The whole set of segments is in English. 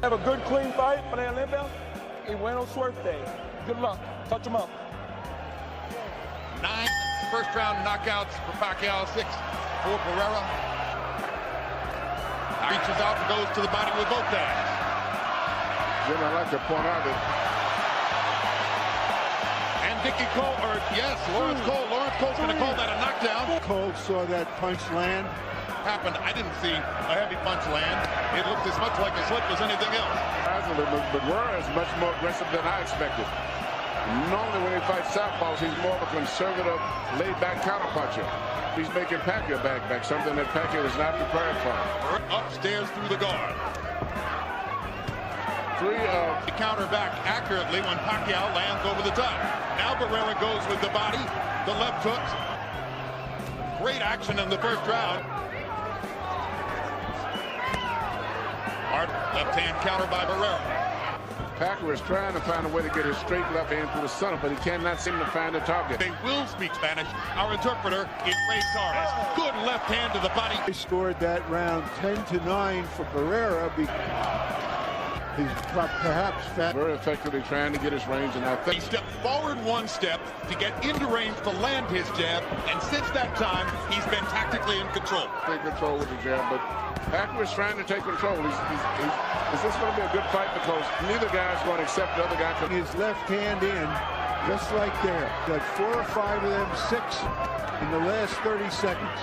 Have a good, clean fight for the Olympia. He went on swerve day. Good luck. Touch him up. 9 first-round knockouts for Pacquiao, 6 for Barrera. Reaches out and goes to the body with both hands. Jim, I'd like to point out that. And Dickie Cole, or yes, Lawrence Cole. Lawrence Cole's going to call that a knockdown. Cole saw that punch land. Happened. I didn't see a heavy punch land. It looked as much like a slip as anything else. But Barrera is much more aggressive than I expected. Normally when he fights southpaws, he's more of a conservative, laid-back counterpuncher. He's making Pacquiao back, something that Pacquiao is not prepared for. Upstairs through the guard. To counter back accurately when Pacquiao lands over the top. Now Barrera goes with the body, the left hooks. Great action in the first round. Hard left hand counter by Barrera. Pacquiao is trying to find a way to get his straight left hand through the center, but he cannot seem to find the target. They will speak Spanish. Our interpreter is Ray Torres. Good left hand to the body. They scored that round 10-9 for Barrera. He's perhaps very effectively trying to get his range, and I think he stepped forward one step to get into range to land his jab, and since that time, he's been tactically in control. Take control with the jab, but Pacquiao is trying to take control. Is this going to be a good fight? Because neither guy is going to accept the other guy. His left hand in, just like there. Got 4 or 5 of them, 6 in the last 30 seconds.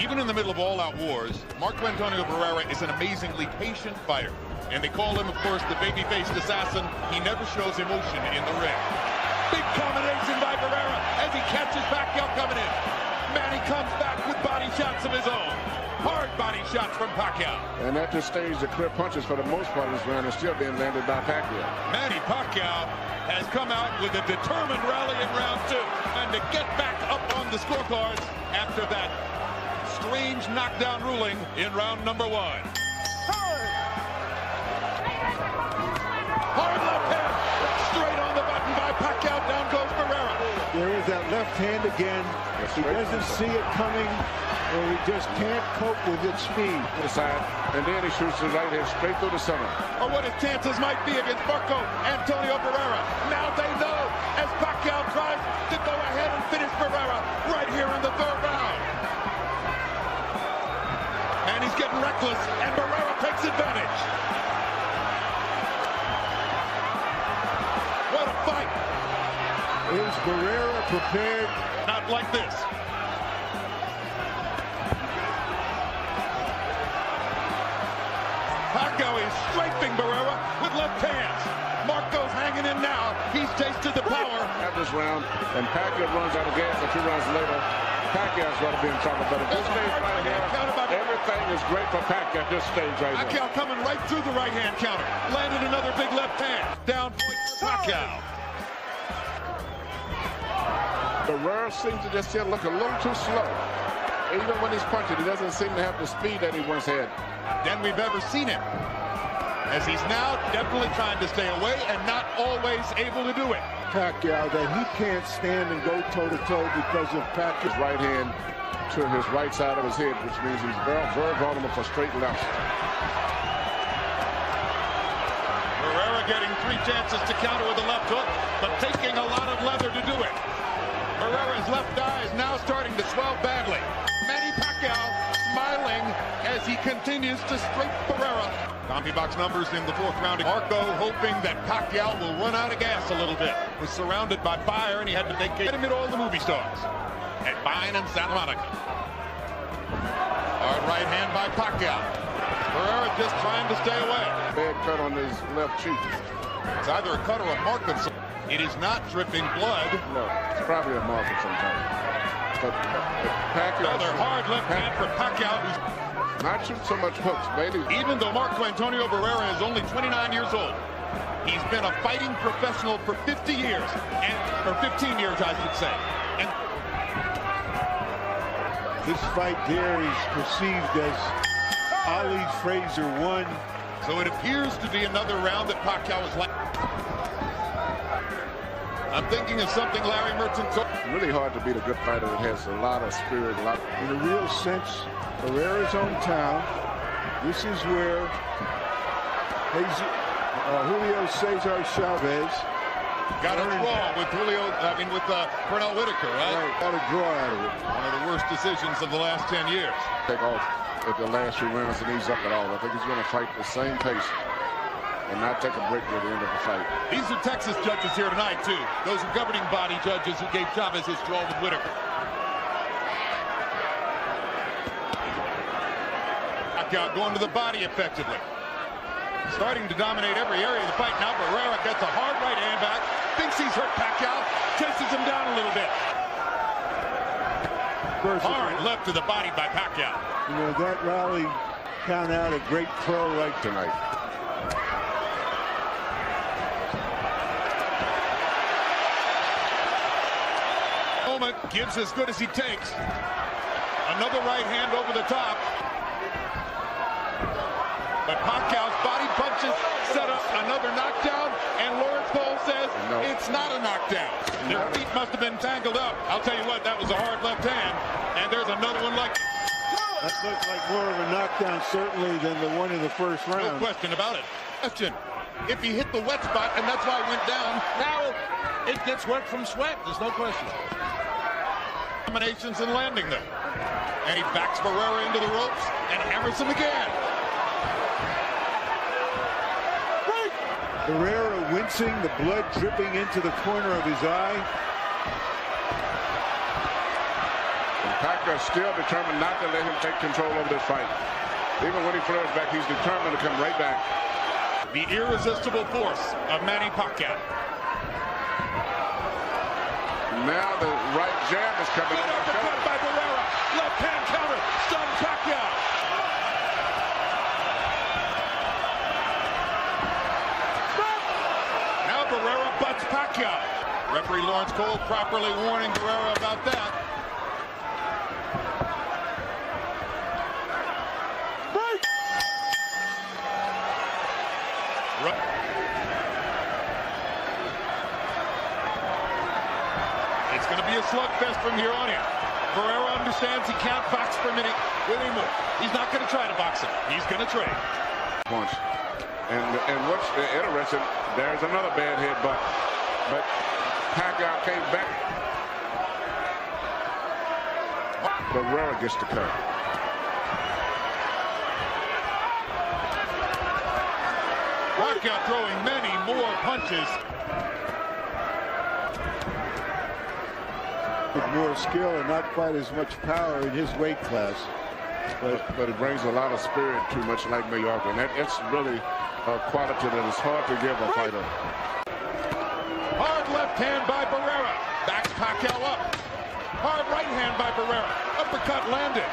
Even in the middle of all-out wars, Marco Antonio Barrera is an amazingly patient fighter. And they call him, of course, the baby-faced assassin. He never shows emotion in the ring. Big combination by Barrera as he catches Pacquiao coming in. Manny comes back with body shots of his own. Hard body shots from Pacquiao. And at this stage, the clear punches for the most part of this round are still being landed by Pacquiao. Manny Pacquiao has come out with a determined rally in round 2. And to get back up on the scorecards after that strange knockdown ruling in round number 1. Hard left hand, straight on the button by Pacquiao. Down goes Barrera. There is that left hand again. He doesn't see it coming, or he just can't cope with its speed. And then he shoots his right hand straight through the center. Or what his chances might be against Marco Antonio Barrera. Now they know as Pacquiao tries to go ahead and finish Barrera right here in the 3rd round. And he's getting reckless, and Barrera takes advantage. What a fight! Is Barrera prepared? Not like this. Pacquiao is strafing Barrera with left hands. Marco's hanging in now. He's tasted the power. After this round, and Pacquiao runs out of gas a few rounds later, Pacquiao's going to be in trouble. But at this stage right here, everything is great for Pacquiao at this stage right here. Pacquiao coming right through the right hand counter. Landed another big left hand. Down point for Pacquiao. Barrera seems to just look a little too slow. Even when he's punching, he doesn't seem to have the speed that he once had. Than we've ever seen him. As he's now definitely trying to stay away and not always able to do it. Pacquiao, that he can't stand and go toe-to-toe because of Pacquiao's right hand to his right side of his head, which means he's very vulnerable for straight left. Barrera getting 3 chances to counter with the left hook, but taking a lot of leather to do it. Barrera's left eye is now starting to swell badly. Manny Pacquiao smiling as he continues to strafe Barrera. CompuBox numbers in the 4th round. Marco hoping that Pacquiao will run out of gas a little bit. Was surrounded by fire and he had to vacate. Him at all the movie stars at Vine and Santa Monica. Hard right hand by Pacquiao. Barrera just trying to stay away. Bad cut on his left cheek. It's either a cut or a mark of some. It is not dripping blood. No, it's probably a mark of some kind. But Pacquiao. Another hard left hand for Pacquiao, who's not shoot so much hooks, maybe. Even though Marco Antonio Barrera is only 29 years old, he's been a fighting professional for 50 years, or 15 years, I should say. And this fight there is perceived as Ali Frazier won. So it appears to be another round that Pacquiao is like. I'm thinking of something Larry Merchant. Really hard to beat a good fighter that has a lot of spirit. In a real sense, Barrera's hometown. This is where Julio Cesar Chavez. Got a draw with Pernell Whitaker, right? Got a draw out of it. One of the worst decisions of the last 10 years. Take off at the last few rounds and ease up at all. I think he's going to fight the same pace and not take a break at the end of the fight. These are Texas judges here tonight, too. Those are governing body judges who gave Chavez his draw with Whitaker. Pacquiao going to the body effectively. Starting to dominate every area of the fight now. Barrera gets a hard right hand back. Thinks he's hurt Pacquiao. Chases him down a little bit. Hard left to the body by Pacquiao. You know, that rally count out a great pro like Tonight. Moment gives as good as he takes. Another right hand over the top. But Pacquiao's body punches set up another knockdown, and Lawrence Cole says it's not a knockdown. Their feet must have been tangled up. I'll tell you what, that was a hard left hand, and there's another one like that. Looked like more of a knockdown, certainly, than the one in the first round. No question about it. Question, if he hit the wet spot, and that's why it went down, Now it gets wet from sweat. There's no question. combinations and landing them. And he backs Barrera into the ropes and hammers him again. Barrera wincing, the blood dripping into the corner of his eye. And Pacquiao still determined not to let him take control over this fight. Even when he throws back, he's determined to come right back. The irresistible force of Manny Pacquiao. Now the right jab is coming. Good uppercut by Barrera. Left hand counter. Stuns Pacquiao. Now Barrera butts Pacquiao. Referee Lawrence Cole properly warning Barrera about that. It's going to be a slugfest from here on in. Barrera understands he can't box for a minute anymore. He's not going to try to box him. He's going to trade. Punch. And what's interesting, there's another bad headbutt. But Pacquiao came back. Barrera gets the cut. Pacquiao throwing many more punches. With more skill and not quite as much power in his weight class. But it brings a lot of spirit too, much like Mallorca. And that's really a quality that is hard to give a fighter. Hard left hand by Barrera. Backs Pacquiao up. Hard right hand by Barrera. Uppercut landed.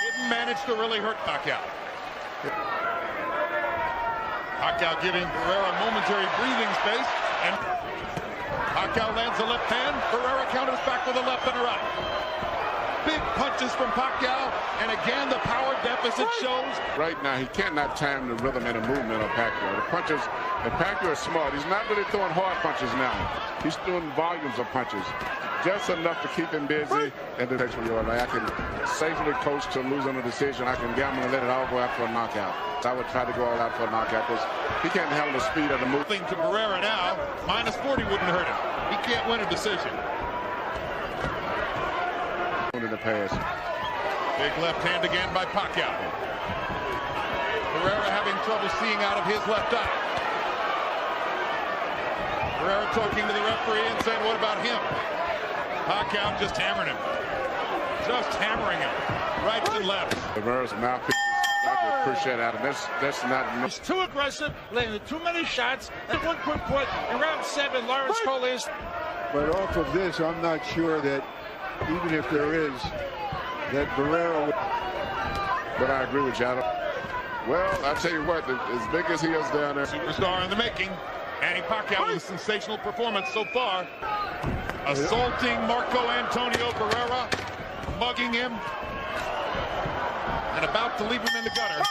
Didn't manage to really hurt Pacquiao. Pacquiao giving Barrera momentary breathing space. And Pacquiao lands a left hand. Barrera counters back with a left and a right. Big punches from Pacquiao, and again the power deficit shows. Right now, he cannot time the rhythm and the movement of Pacquiao. The punches, and Pacquiao is smart. He's not really throwing hard punches now. He's throwing volumes of punches, just enough to keep him busy. And the next one, I can safely coach to losing a decision. I can gamble and let it all go out for a knockout. I would try to go all out for a knockout because he can't handle the speed of the move. To Barrera now, minus 40 wouldn't hurt him. He can't win a decision. In the pass. Big left hand again by Pacquiao. Barrera having trouble seeing out of his left eye. Barrera talking to the referee and saying, what about him? Pacquiao just hammering him. Just hammering him. Rights and lefts. Barrera's mouthpiece is not going to push that out. And that's not. He's too aggressive, landing too many shots. And one quick point in round 7, Lawrence Cole is. But off of this, I'm not sure that even if there is, that Barrera would. But I agree with you. Well, I'll tell you what, as big as he is down there. Superstar in the making. Manny Pacquiao with a sensational performance so far. Assaulting Marco Antonio Barrera, mugging him, and about to leave him in the gutter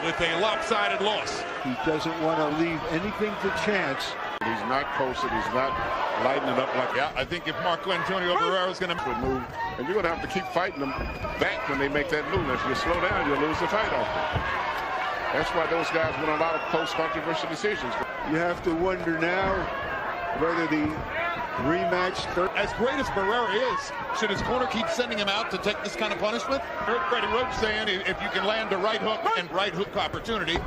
with a lopsided loss. He doesn't want to leave anything to chance. He's not posted. He's not lighting it up like. Yeah, I think if Marco Antonio Barrera is going to move, and you're going to have to keep fighting them back when they make that move. If you slow down, you'll lose the fight off. That's why those guys win a lot of close, controversial decisions. You have to wonder now whether the rematch. As great as Barrera is, should his corner keep sending him out to take this kind of punishment? Heard Freddie Roach saying if you can land a right hook and right hook opportunity.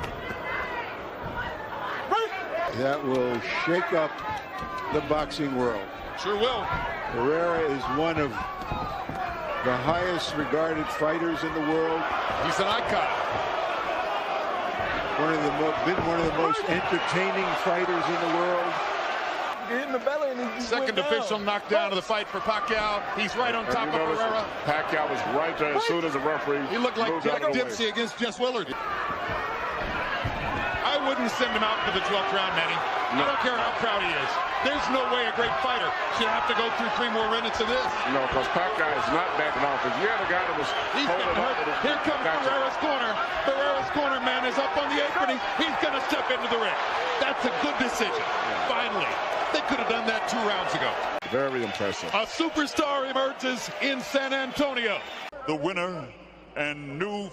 That will shake up the boxing world. Sure will. Barrera is one of the highest regarded fighters in the world. He's an icon. Been one of the most entertaining fighters in the world. Hit in the belly and he Second official knockdown of the fight for Pacquiao. He's right on top of Barrera. Pacquiao was right there as soon as the referee. He looked like moved out of the way. Dipsy against Jess Willard. I wouldn't send him out for the 12th round, Manny. No. I don't care how proud he is. There's no way a great fighter should have to go through 3 more minutes of this. No, because Pacquiao is not backing off. If you had a guy that was He's getting hurt. Here comes Barrera's corner. Barrera's corner man is up on the apron. He's going to step into the ring. That's a good decision. Finally. They could have done that 2 rounds ago. Very impressive. A superstar emerges in San Antonio. The winner and new